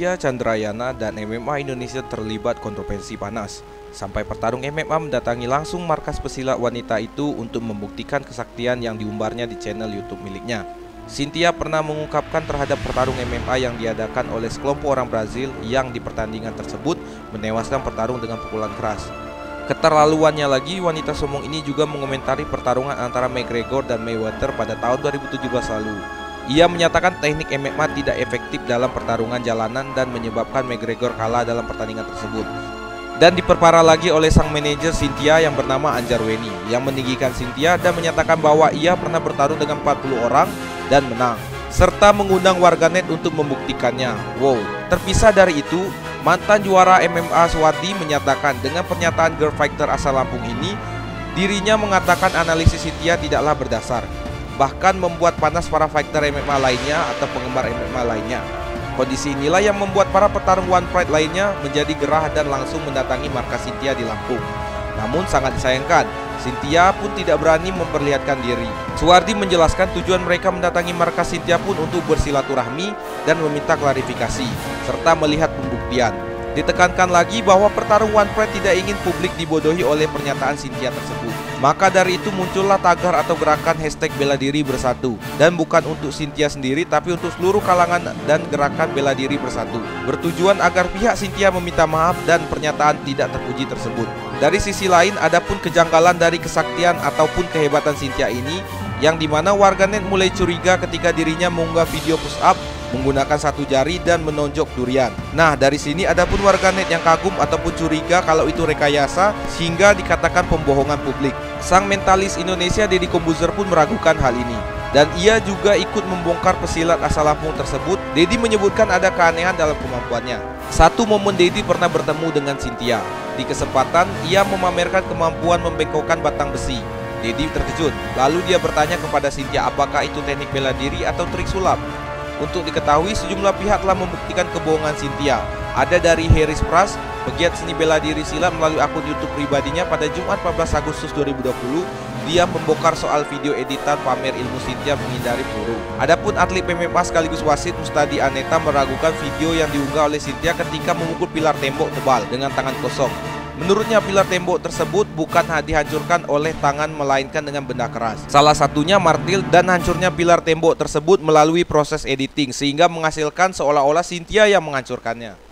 Cynthia Chandrayana dan MMA Indonesia terlibat kontroversi panas. Sampai petarung MMA mendatangi langsung markas pesilat wanita itu untuk membuktikan kesaktian yang diumbarnya di channel YouTube miliknya. Cynthia pernah mengungkapkan terhadap pertarung MMA yang diadakan oleh sekelompok orang Brazil yang di pertandingan tersebut menewaskan petarung dengan pukulan keras. Keterlaluannya lagi, wanita sombong ini juga mengomentari pertarungan antara McGregor dan Mayweather pada tahun 2017 lalu. Ia menyatakan teknik MMA tidak efektif dalam pertarungan jalanan dan menyebabkan McGregor kalah dalam pertandingan tersebut. Dan diperparah lagi oleh sang manajer Cynthia yang bernama Anjarweni, yang meninggikan Cynthia dan menyatakan bahwa ia pernah bertarung dengan 40 orang dan menang, serta mengundang warganet untuk membuktikannya. Wow, terpisah dari itu, mantan juara MMA Suwardi menyatakan dengan pernyataan girl fighter asal Lampung ini, dirinya mengatakan analisis Cynthia tidaklah berdasar, bahkan membuat panas para fighter MMA lainnya atau penggemar MMA lainnya. Kondisi inilah yang membuat para petarung One Pride lainnya menjadi gerah dan langsung mendatangi markas Cynthia di Lampung. Namun sangat disayangkan, Cynthia pun tidak berani memperlihatkan diri. Suwardi menjelaskan tujuan mereka mendatangi markas Cynthia pun untuk bersilaturahmi dan meminta klarifikasi, serta melihat pembuktian. Ditekankan lagi bahwa pertarung One Pride tidak ingin publik dibodohi oleh pernyataan Cynthia tersebut. Maka dari itu muncullah tagar atau gerakan hashtag bela diri bersatu. Dan bukan untuk Cynthia sendiri, tapi untuk seluruh kalangan dan gerakan bela diri bersatu. Bertujuan agar pihak Cynthia meminta maaf dan pernyataan tidak terpuji tersebut. Dari sisi lain, adapun kejanggalan dari kesaktian ataupun kehebatan Cynthia ini, yang dimana warganet mulai curiga ketika dirinya mengunggah video push up menggunakan satu jari dan menonjok durian. Nah, dari sini adapun warganet yang kagum ataupun curiga kalau itu rekayasa sehingga dikatakan pembohongan publik. Sang mentalis Indonesia Deddy Corbuzier pun meragukan hal ini, dan ia juga ikut membongkar pesilat asal Lampung tersebut. Deddy menyebutkan ada keanehan dalam kemampuannya. Satu momen Deddy pernah bertemu dengan Cynthia. Di kesempatan ia memamerkan kemampuan membengkokkan batang besi. Deddy terkejut, lalu dia bertanya kepada Cynthia apakah itu teknik bela diri atau trik sulap. Untuk diketahui, sejumlah pihak telah membuktikan kebohongan Cynthia. Ada dari Harris Pras, pegiat seni bela diri silat, melalui akun YouTube pribadinya pada Jumat 14 Agustus 2020, dia membongkar soal video editan pamer ilmu Cynthia menghindari peluru. Adapun atlet MMA sekaligus wasit Mustadi Aneta meragukan video yang diunggah oleh Cynthia ketika memukul pilar tembok tebal dengan tangan kosong. Menurutnya pilar tembok tersebut bukan dihancurkan oleh tangan melainkan dengan benda keras. Salah satunya martil, dan hancurnya pilar tembok tersebut melalui proses editing sehingga menghasilkan seolah-olah Cynthia yang menghancurkannya.